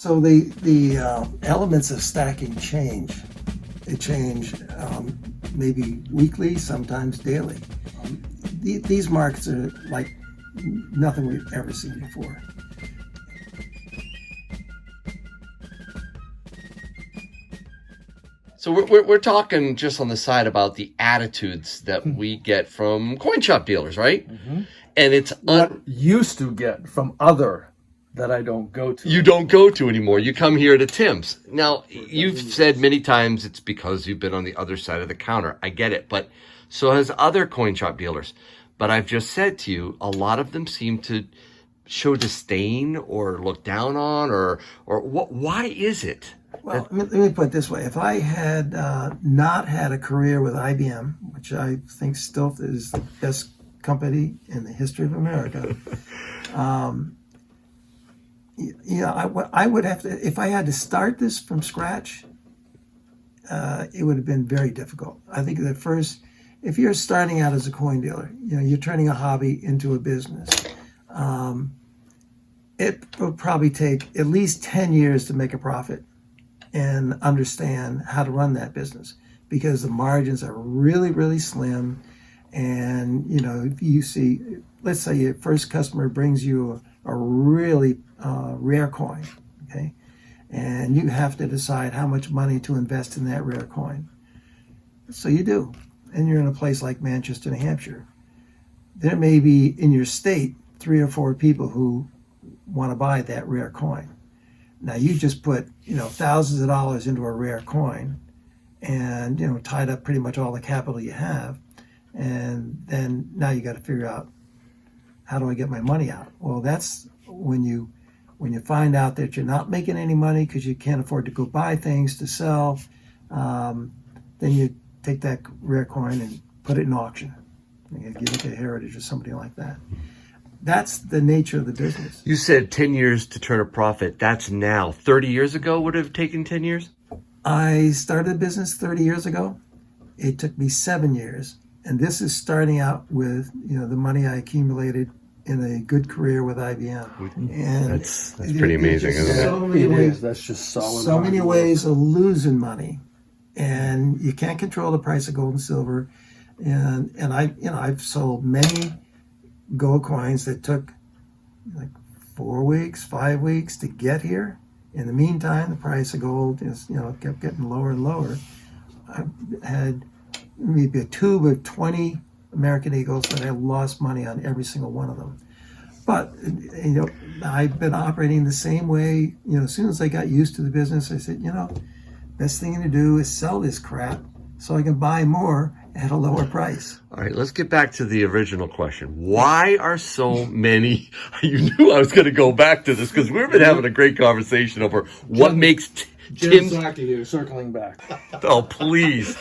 So the elements of stacking change. They change maybe weekly, sometimes daily. These markets are like nothing we've ever seen before. So we're talking just on the side about the attitudes that we get from coin shop dealers, right? Mm-hmm. And it's what used to get from other that I don't go to. You don't go to anymore. You come here to Tim's. Now, you've said many times it's because you've been on the other side of the counter. I get it. But so has other coin shop dealers. But I've just said to you, a lot of them seem to show disdain or look down on or what? Why is it? Well, let me put it this way. If I had not had a career with IBM, which I think still is the best company in the history of America, I would have to, if I had to start this from scratch, it would have been very difficult. I think that first, if you're starting out as a coin dealer, you're turning a hobby into a business. It will probably take at least 10 years to make a profit and understand how to run that business, because the margins are really, really slim. And, if you see, let's say your first customer brings you a really rare coin, okay? And you have to decide how much money to invest in that rare coin. So you do. And you're in a place like Manchester, New Hampshire. There may be in your state 3 or 4 people who want to buy that rare coin. Now you just put, thousands of dollars into a rare coin and, tied up pretty much all the capital you have. And then now you got to figure out, how do I get my money out? Well, that's when you find out that you're not making any money because you can't afford to go buy things to sell, then you take that rare coin and put it in auction. You give it to Heritage or somebody like that. That's the nature of the business. You said 10 years to turn a profit. That's now. 30 years ago would have taken 10 years? I started a business 30 years ago. It took me 7 years. And this is starting out with, the money I accumulated in a good career with IBM. And that's pretty amazing, isn't it? So many ways, that's just solid. So many ways of losing money. And you can't control the price of gold and silver. And I've sold many gold coins that took like 4 weeks, 5 weeks to get here. In the meantime, the price of gold is, kept getting lower and lower. I had maybe a tube of 20 American Eagles that I lost money on every single one of them. But, I've been operating the same way. As soon as I got used to the business, I said, best thing to do is sell this crap so I can buy more at a lower price. All right, let's get back to the original question. Why are so many, you knew I was going to go back to this because we've been having a great conversation over what makes Tim's... Exactly, you're circling back. Oh, please,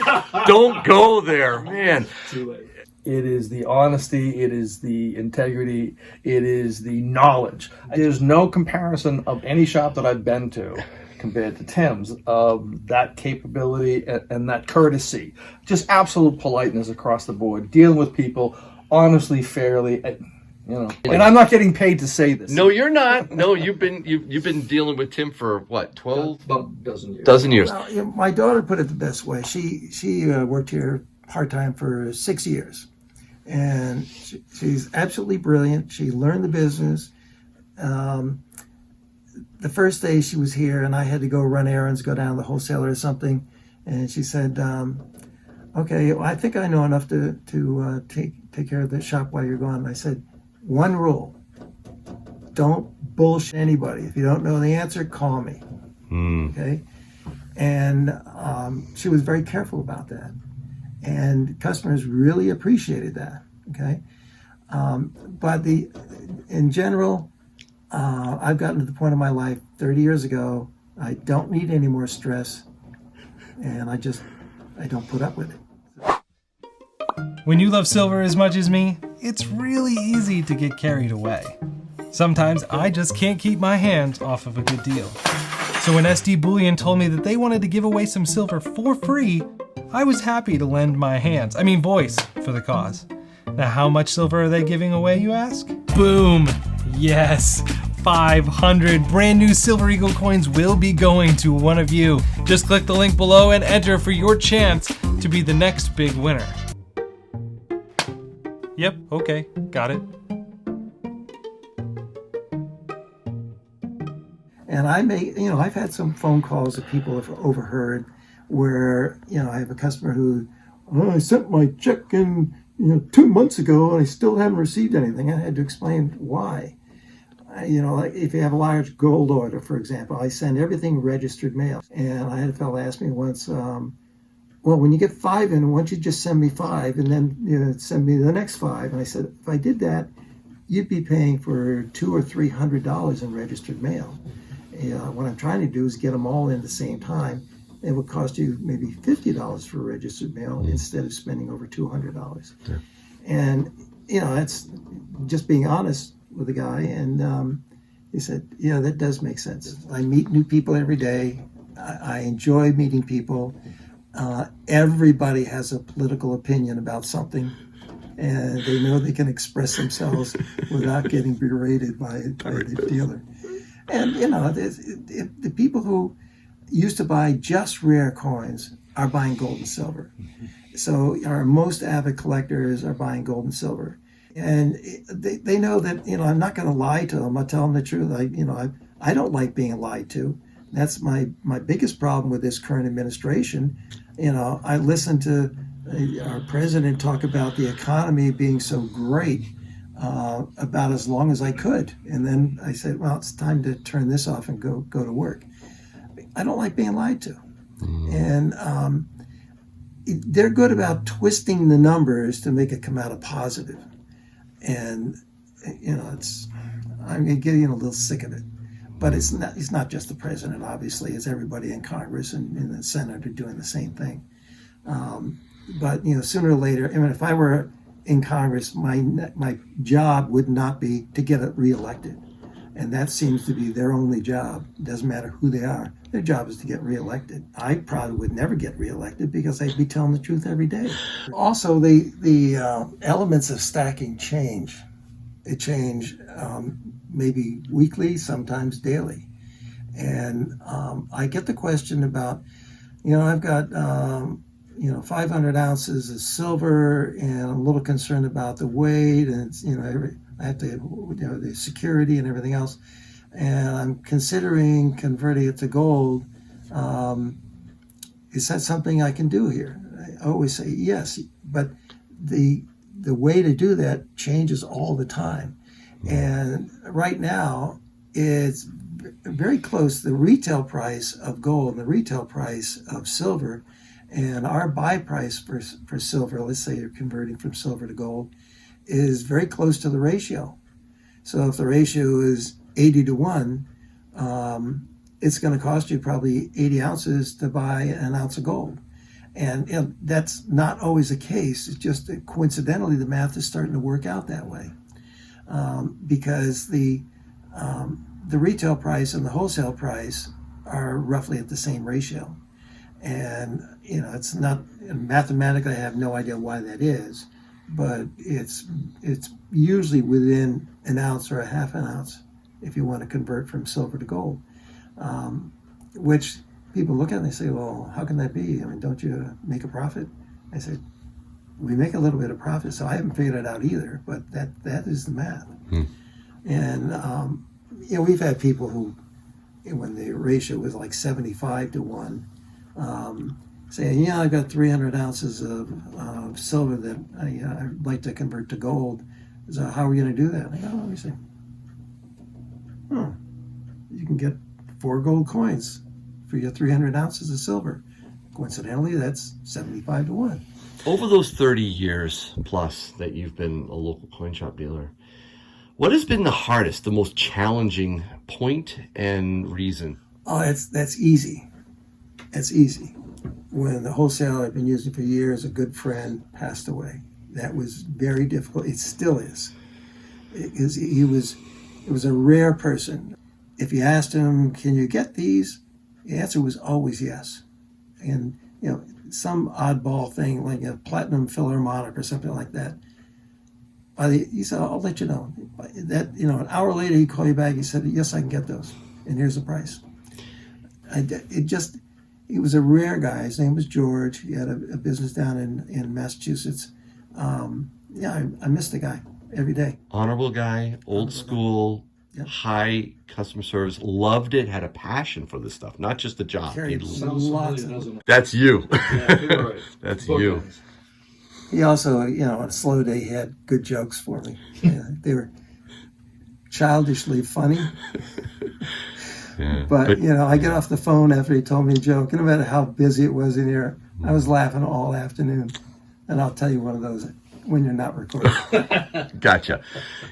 don't go there, man. Too late. It is the honesty, it is the integrity, it is the knowledge. There's no comparison of any shop that I've been to compared to Tim's of that capability and that courtesy. Just absolute politeness across the board, dealing with people honestly, fairly, and I'm not getting paid to say this. No, you're not. No, you've been dealing with Tim for what, 12? About dozen years. Dozen years. Well, my daughter put it the best way. She worked here part-time for 6 years. And she's absolutely brilliant. She learned the business. The first day she was here and I had to go run errands, go down to the wholesaler or something. And she said, okay, well, I think I know enough to take care of the shop while you're gone. And I said, one rule, don't bullshit anybody. If you don't know the answer, call me. Okay? And she was very careful about that. And customers really appreciated that. Okay? But in general, I've gotten to the point in my life 30 years ago, I don't need any more stress, and I don't put up with it. When you love silver as much as me, it's really easy to get carried away. Sometimes I just can't keep my hands off of a good deal. So when SD Bullion told me that they wanted to give away some silver for free, I was happy to lend my voice for the cause. Now how much silver are they giving away, you ask? Boom! Yes! 500 brand new Silver Eagle coins will be going to one of you. Just click the link below and enter for your chance to be the next big winner. Yep, okay, got it. And I've had some phone calls that people have overheard where, I have a customer who, I sent my check in, 2 months ago and I still haven't received anything. I had to explain why. Like if you have a large gold order, for example, I send everything registered mail. And I had a fellow ask me once, well, when you get 5 in, why don't you just send me 5 and then send me the next 5? And I said, if I did that, you'd be paying for $200 or $300 in registered mail. What I'm trying to do is get them all in at the same time. It would cost you maybe $50 for registered mail instead of spending over $200. Yeah. And that's just being honest with the guy. And he said, "Yeah, that does make sense. I meet new people every day. I enjoy meeting people. Everybody has a political opinion about something, and they know they can express themselves without getting berated by the dealer." And the people who used to buy just rare coins are buying gold and silver. So our most avid collectors are buying gold and silver, and they know that I'm not going to lie to them. I tell them the truth. I don't like being lied to. That's my biggest problem with this current administration. I listened to our president talk about the economy being so great about as long as I could, and then I said, well, it's time to turn this off and go to work. I don't like being lied to. And they're good about twisting the numbers to make it come out a positive. And I'm getting a little sick of it. But it's not just the president, obviously. It's everybody in Congress and in the Senate are doing the same thing. But sooner or later, if I were in Congress, my job would not be to get it reelected. And that seems to be their only job. It doesn't matter who they are. Their job is to get reelected. I probably would never get reelected because I'd be telling the truth every day. Also, the elements of stacking change. They change maybe weekly, sometimes daily. And I get the question about, I've got 500 ounces of silver, and I'm a little concerned about the weight, and it's, I have to, the security and everything else, and I'm considering converting it to gold. Is that something I can do here? I always say yes, but the way to do that changes all the time. And right now, it's very close. The retail price of gold and the retail price of silver and our buy price for silver, let's say you're converting from silver to gold, is very close to the ratio. So if the ratio is 80 to 1, it's going to cost you probably 80 ounces to buy an ounce of gold. And that's not always the case. It's just that coincidentally the math is starting to work out that way. Because the retail price and the wholesale price are roughly at the same ratio. And, it's not, mathematically I have no idea why that is, but it's usually within an ounce or a half an ounce if you want to convert from silver to gold, which people look at and they say, well, how can that be? Don't you make a profit? I said, we make a little bit of profit, so I haven't figured it out either, but that is the math. And, we've had people who, when the ratio was like 75 to 1, saying, I've got 300 ounces of silver that I'd like to convert to gold. So how are we going to do that? I go, let me see. You can get 4 gold coins for your 300 ounces of silver. Coincidentally, that's 75 to 1. Over those 30 years plus that you've been a local coin shop dealer, what has been the hardest, the most challenging point and reason? Oh, that's easy. That's easy. When the wholesaler I've been using for years, a good friend, passed away. That was very difficult. It still is. It was a rare person. If you asked him, can you get these? The answer was always yes. And, some oddball thing like a platinum philharmonic or something like that. He said, I'll let you know. That, an hour later, he called you back. He said, yes, I can get those. And here's the price. He was a rare guy. His name was George. He had a business down in Massachusetts. I miss the guy every day. Honorable guy, old school, Yep. high customer service, loved it, had a passion for this stuff, not just a job. Carried Sounds lots familiar, of. doesn't it? That's you. Yeah, you're right. That's Bookends. you. He also, on a slow day, he had good jokes for me. They were childishly funny. Yeah. But I get off the phone after he told me a joke, and no matter how busy it was in here, I was laughing all afternoon. And I'll tell you one of those when you're not recording. Gotcha.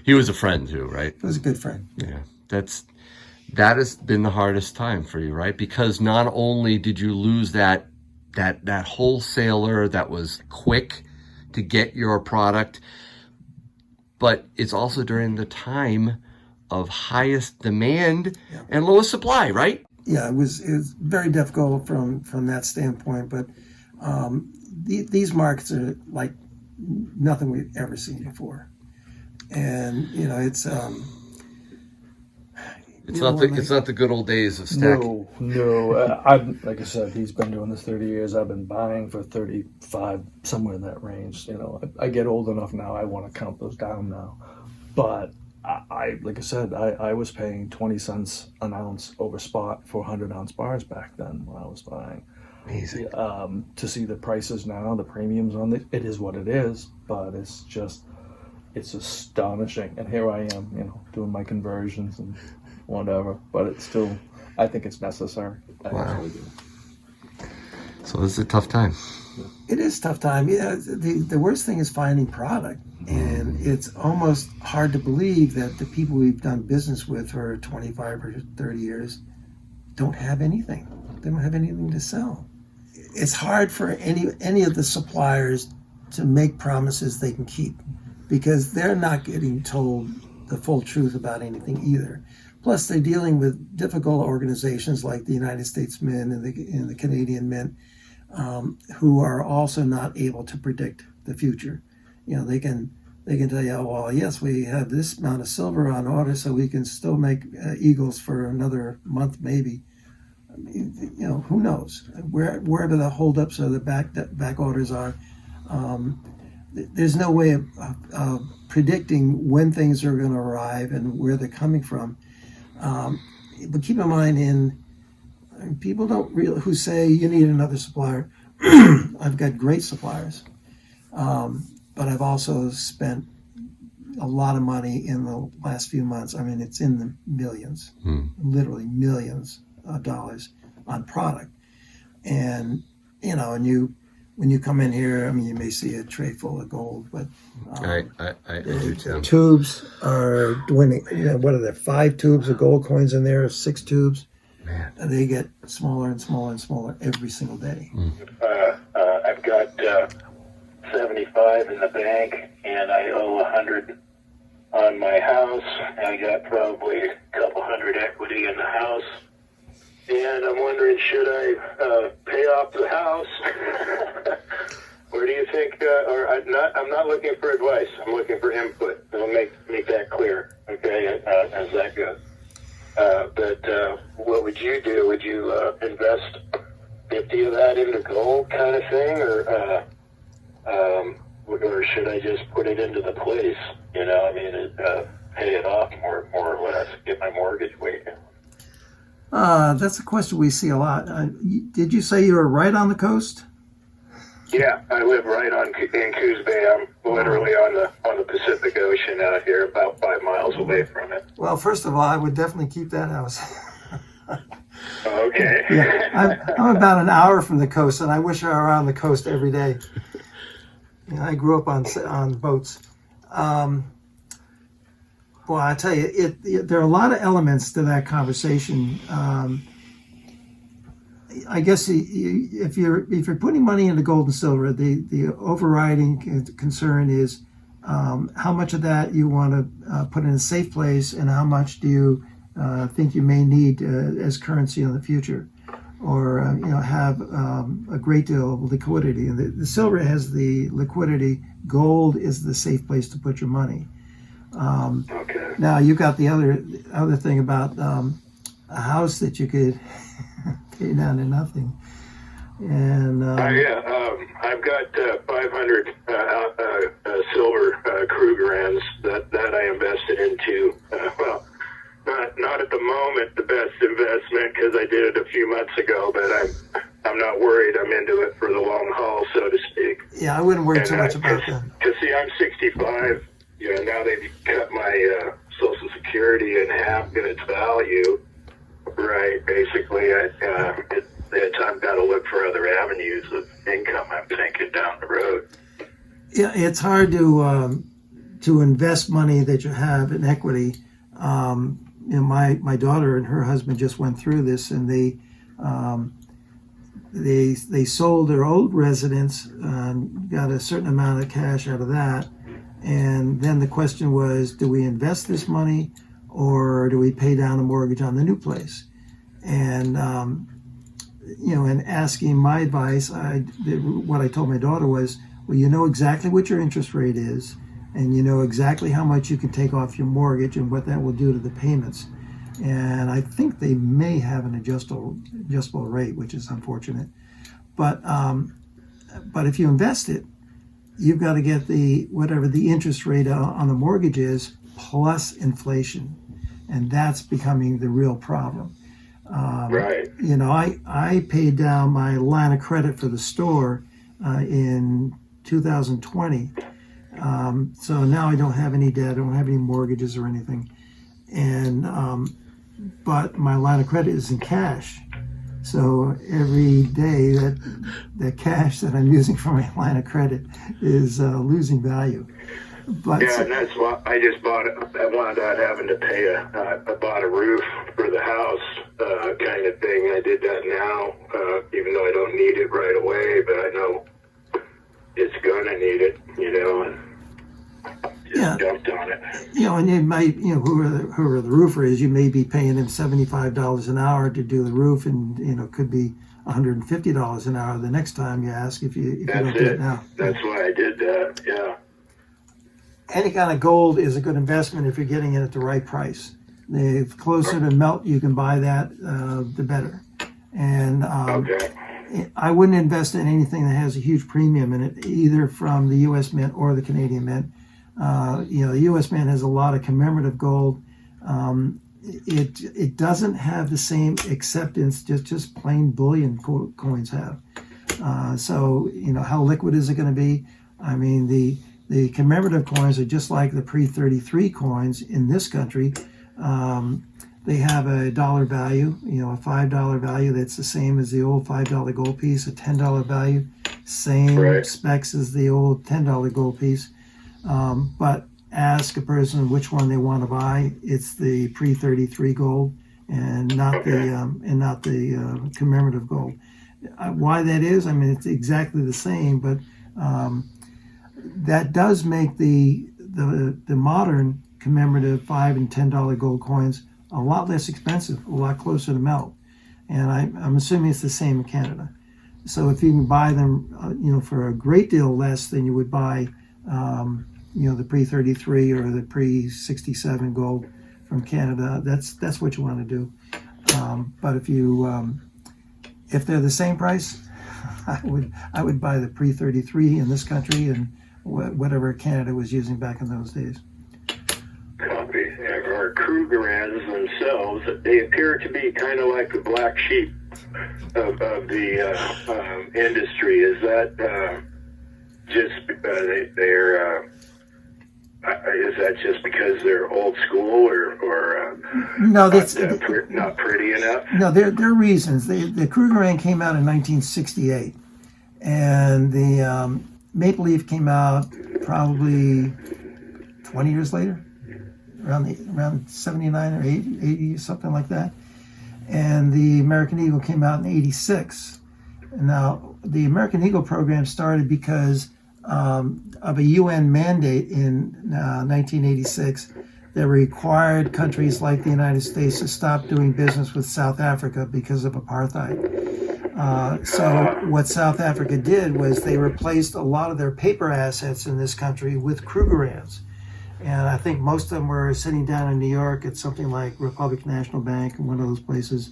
He was a friend too, right? He was a good friend. Yeah. That has been the hardest time for you, right? Because not only did you lose that wholesaler that was quick to get your product, but it's also during the time of highest demand and lowest supply, right? Yeah, it was very difficult from that standpoint. But these markets are like nothing we've ever seen before, and it's not the good old days of stacking. No. I've like I said, he's been doing this 30 years. I've been buying for 35, somewhere in that range. I get old enough now. I want to count those down now, but I like I said, I was paying 20 cents an ounce over spot for 100-ounce bars back then when I was buying. Amazing. To see the prices now, the premiums on it is what it is, but it's astonishing. And here I am, doing my conversions and whatever, but it's still, I think it's necessary. I really do. So this is a tough time. It is a tough time. The worst thing is finding product. And it's almost hard to believe that the people we've done business with for 25 or 30 years don't have anything. They don't have anything to sell. It's hard for any of the suppliers to make promises they can keep because they're not getting told the full truth about anything either. Plus, they're dealing with difficult organizations like the United States Mint and the Canadian Mint, who are also not able to predict the future. They can tell you, oh, well, yes, we have this amount of silver on order, so we can still make eagles for another month, maybe. I mean, who knows? Wherever the holdups or the back orders are, there's no way of predicting when things are going to arrive and where they're coming from. But keep in mind, people don't really who say you need another supplier. I've got great suppliers, but I've also spent a lot of money in the last few months. I mean, it's in the millions, literally millions of dollars on product. And when you come in here, I mean, you may see a tray full of gold, but I do too. tubes are winning. What are there? 5 tubes of gold coins in there, 6 tubes. Man. And they get smaller and smaller and smaller every single day. I've got 75 in the bank, and I owe 100 on my house. I got probably a couple hundred equity in the house, and I'm wondering, should I pay off the house? Or do you think? I'm not looking for advice. I'm looking for input. I'll make that clear. Okay, as that goes. But what would you do? Would you invest 50 of that into gold, kind of thing, or should I just put it into the place? Pay it off more or less, get my mortgage way down. That's a question we see a lot. Did you say you were right on the coast? Yeah, I live right in Coos Bay. I'm literally on the Pacific Ocean out here, about 5 miles away from it. Well, first of all, I would definitely keep that house. Okay. Yeah, I'm about an hour from the coast, and I wish I were on the coast every day. I grew up on boats. Well, I tell you, there are a lot of elements to that conversation. I guess if you're putting money into gold and silver, the overriding concern is how much of that you want to put in a safe place, and how much do you think you may need as currency in the future. have a great deal of liquidity. And the silver has the liquidity. Gold is the safe place to put your money. Okay. Now you've got the other thing about a house that you could pay down to nothing. And I've got 500 silver Krugerrands that I invested into. Well, not at the moment the best investment because I did it a few months ago, but I'm not worried. I'm into it for the long haul, so to speak. Yeah, I wouldn't worry too much about that. Because see, I'm 65. Now they've cut my Social Security in half in its value. Right, basically, I've got to look for other avenues of income. I'm thinking down the road. Yeah, it's hard to invest money that you have in equity. My daughter and her husband just went through this, and they sold their old residence, got a certain amount of cash out of that, and then the question was, do we invest this money or do we pay down the mortgage on the new place? And in asking my advice, what I told my daughter was, well, you know exactly what your interest rate is, and you know exactly how much you can take off your mortgage and what that will do to the payments. And I think they may have an adjustable rate, which is unfortunate. But if you invest it, you've got to get whatever the interest rate on the mortgage is plus inflation, and that's becoming the real problem. Right. I paid down my line of credit for the store in 2020. So now I don't have any debt. I don't have any mortgages or anything. And but my line of credit is in cash. So every day that cash that I'm using for my line of credit is losing value. But yeah, and that's why I just bought it. I wound out having to pay I bought a roof for the house kind of thing. I did that now, even though I don't need it right away, but I know it's gonna need it, and just dumped on it. And you might, whoever the roofer is, you may be paying them $75 an hour to do the roof, and it could be $150 an hour the next time you ask if you don't do it now. That's why I did that. Yeah. Any kind of gold is a good investment if you're getting it at the right price. The closer to melt you can buy that, the better. And I wouldn't invest in anything that has a huge premium in it, either from the U.S. Mint or the Canadian Mint. The U.S. Mint has a lot of commemorative gold. It doesn't have the same acceptance just plain bullion coins have. So how liquid is it going to be? I mean, the commemorative coins are just like the pre-33 coins in this country. They have a dollar value, a $5 value that's the same as the old $5 gold piece, a $10 value, same specs as the old $10 gold piece. But ask a person which one they want to buy. It's the pre-33 gold and not the commemorative gold. Why that is? I mean, it's exactly the same, but that does make the modern commemorative $5 and $10 gold coins a lot less expensive, a lot closer to melt. And I'm assuming it's the same in Canada. So if you can buy them, for a great deal less than you would buy, the pre-33 or the pre-67 gold from Canada, that's what you want to do. But if they're the same price, I would buy the pre-33 in this country and whatever Canada was using back in those days. Copy. Our Krugerrands themselves, they appear to be kind of like the black sheep of the industry. Is that just they're? Is that just because they're old school or no? That's not pretty enough. No, there are reasons. The Krugerrand came out in 1968, and the Maple Leaf came out probably 20 years later, around 79 or 80, something like that. And the American Eagle came out in 86. Now, the American Eagle program started because of a UN mandate in 1986 that required countries like the United States to stop doing business with South Africa because of apartheid. So what South Africa did was they replaced a lot of their paper assets in this country with Krugerrands. And I think most of them were sitting down in New York at something like Republic National Bank, one of those places.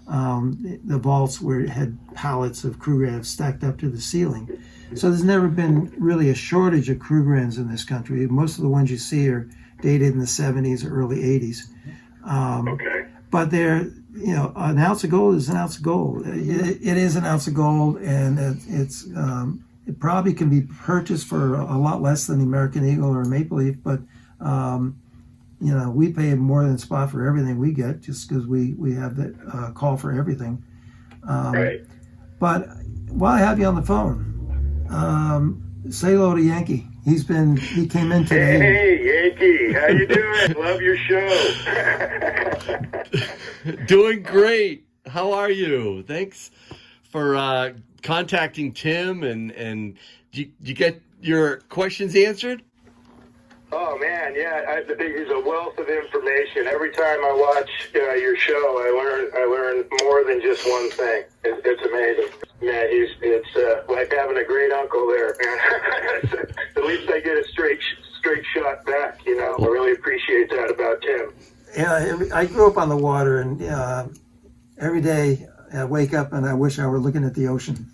The vaults had pallets of Krugerrands stacked up to the ceiling. So there's never been really a shortage of Krugerrands in this country. Most of the ones you see are dated in the 70s or early 80s. Okay. But they're, an ounce of gold is an ounce of gold. It is an ounce of gold, and it probably can be purchased for a lot less than the American Eagle or Maple Leaf, but we pay more than spot for everything we get just because we have that call for everything. Right. But while I have you on the phone, say hello to Yankee. He came in today. Hey, Yankee, how you doing? Love your show. Doing great. How are you? Thanks for contacting Tim. And did you get your questions answered? Oh man, yeah, I think he's a wealth of information. Every time I watch your show, I learn more than just one thing. It's amazing, man. It's like having a great uncle there, man. At least I get a straight shot back. I really appreciate that about Tim. Yeah, I grew up on the water, and every day I wake up and I wish I were looking at the ocean.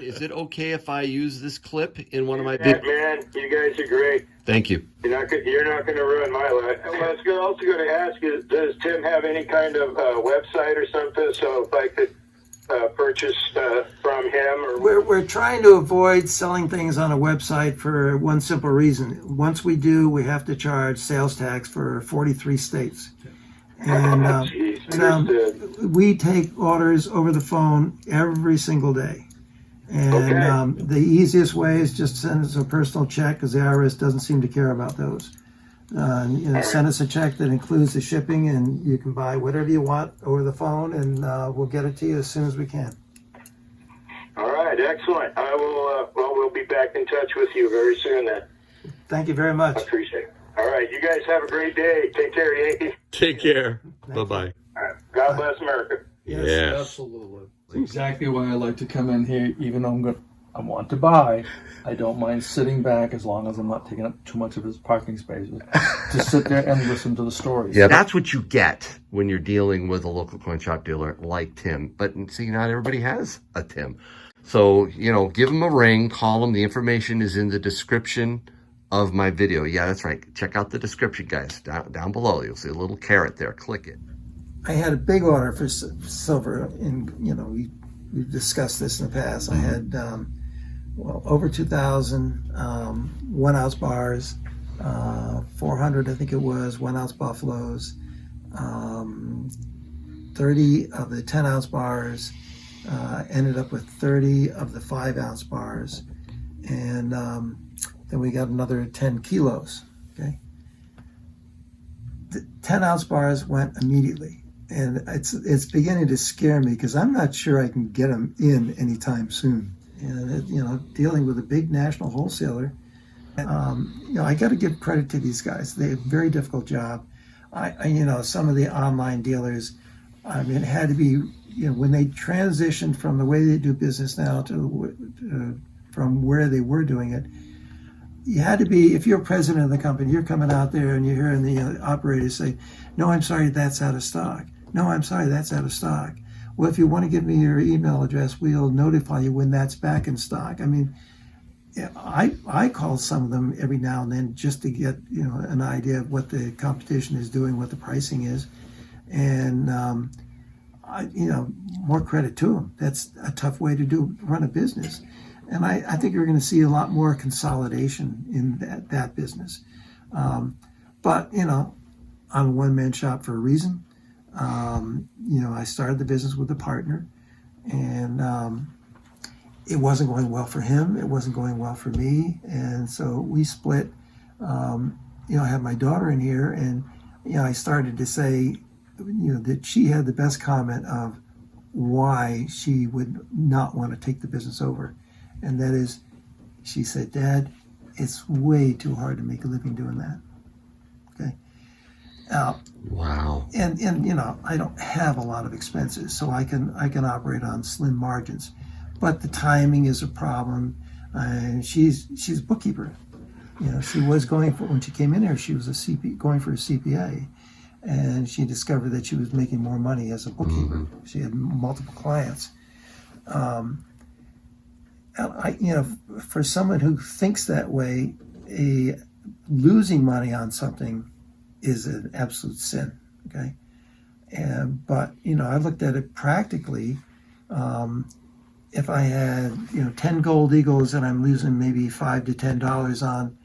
Is it okay if I use this clip in one of my Man, you guys are great. Thank you. You're not going to ruin my life. I was also going to ask you, does Tim have any kind of website or something? So if I could purchase from him, or We're trying to avoid selling things on a website for one simple reason. Once we do, we have to charge sales tax for 43 states. And we take orders over the phone every single day. And the easiest way is just send us a personal check, because the IRS doesn't seem to care about those. Send us a check that includes the shipping, and you can buy whatever you want over the phone, and we'll get it to you as soon as we can. All right, excellent. I will. We'll be back in touch with you very soon. Then. Thank you very much. I appreciate it. All right, you guys have a great day. Take care, Yankee. Take care. Bye-bye. All right. God bless America. Yes. Absolutely. Exactly why I like to come in here, even though I want to buy. I don't mind sitting back as long as I'm not taking up too much of his parking spaces to sit there and listen to the stories. Yeah, that's what you get when you're dealing with a local coin shop dealer like Tim. But see, not everybody has a Tim. So, give him a ring, call him. The information is in the description of my video. Yeah, that's right. Check out the description, guys. Down below, you'll see a little carrot there. Click it. I had a big order for silver, and we've discussed this in the past. I had over 2,000 1 ounce bars, 400 I think it was 1 ounce buffaloes, 30 of the 10 ounce bars. Ended up with 30 of the 5 ounce bars, and then we got another 10 kilos. Okay, the 10 ounce bars went immediately. And it's beginning to scare me, because I'm not sure I can get them in anytime soon. And dealing with a big national wholesaler, I got to give credit to these guys. They have a very difficult job. Some of the online dealers, it had to be, when they transitioned from the way they do business now to from where they were doing it, you had to be, if you're president of the company, you're coming out there and you're hearing the operators say, "No, I'm sorry, that's out of stock. No, I'm sorry, that's out of stock. Well, if you want to give me your email address, we'll notify you when that's back in stock." I call some of them every now and then just to get an idea of what the competition is doing, what the pricing is, and more credit to them. That's a tough way to run a business, and I think you're going to see a lot more consolidation in that business. But I'm a one-man shop for a reason. I started the business with a partner, and it wasn't going well for him. It wasn't going well for me, and so we split. I have my daughter in here, and I started to say, that she had the best comment of why she would not want to take the business over, and that is, she said, "Dad, it's way too hard to make a living doing that." Okay. Wow. And you know, I don't have a lot of expenses, so I can operate on slim margins. But the timing is a problem. She's a bookkeeper. You know, she was going for, when she came in here, she was going for a CPA, and she discovered that she was making more money as a bookkeeper. She had multiple clients. You know, for someone who thinks that way, losing money on something is an absolute sin. Okay, but you know, I looked at it practically. If I had, you know, 10 gold eagles and I'm losing maybe $5 to $10 on,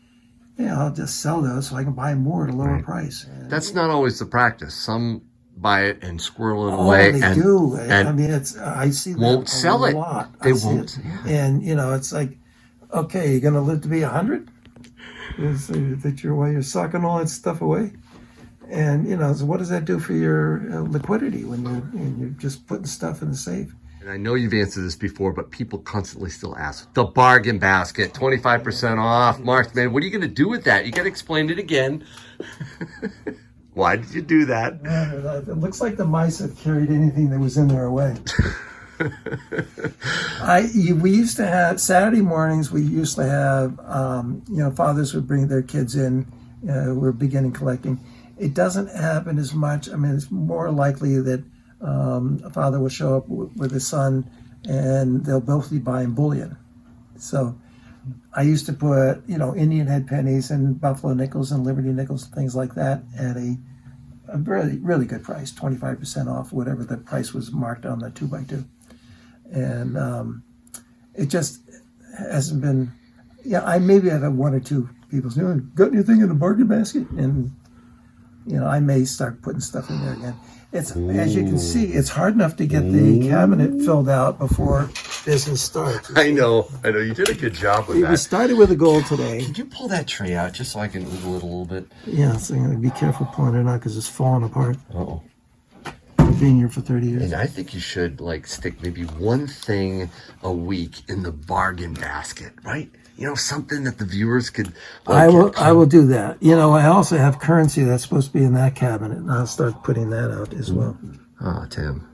you know, I'll just sell those so I can buy more at a lower price. That's not always the practice. Some buy it and squirrel it away. They do. I mean, I see that won't sell a it. lot. They won't. And you know, it's like, okay, you're going to live to be 100? Is that your way you're sucking all that stuff away? And you know, so what does that do for your liquidity when you're just putting stuff in the safe? And I know you've answered this before, but people constantly still ask. The bargain basket, 25% off. Mark, man, what are you going to do with that? You got to explain it again. Why did you do that? It looks like the mice have carried anything that was in there away. We used to have Saturday mornings. We used to have, you know, fathers would bring their kids in. We're beginning collecting. It doesn't happen as much. I mean, it's more likely that a father will show up with his son, and they'll both be buying bullion. So I used to put, you know, Indian head pennies and Buffalo nickels and Liberty nickels and things like that at a really, really good price, 25% off whatever the price was marked on the 2x2. And it just hasn't been, yeah, I maybe have had one or two people say, oh, got anything in the bargain basket? And, you know, I may start putting stuff in there again. It's, as you can see, it's hard enough to get the cabinet filled out before business starts. I know. You did a good job with We that. started with a gold today. Could you pull that tray out just so I can ogle it a little bit? Yeah, so I'm going to be careful pulling it out because it's falling apart. Uh-oh. I've been here for 30 years. And I think you should, like, stick maybe one thing a week in the bargain basket, right? You know, something that the viewers could... I will do that. You know, I also have currency that's supposed to be in that cabinet, and I'll start putting that out as well. Oh, Tim.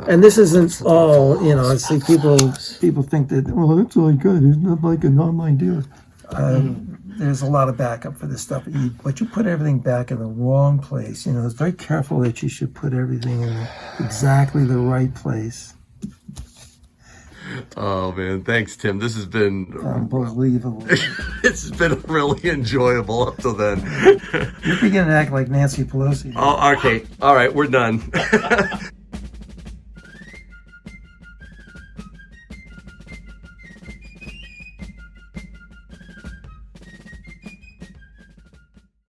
And this isn't all, you know, I see people think that, well, that's all good. It's not like an online dealer. There's a lot of backup for this stuff, but you put everything back in the wrong place. You know, it's very careful that you should put everything in exactly the right place. Oh, man. Thanks, Tim. This has been... Unbelievable. It's been really enjoyable up till then. You're beginning to act like Nancy Pelosi. Oh, okay. All right. We're done.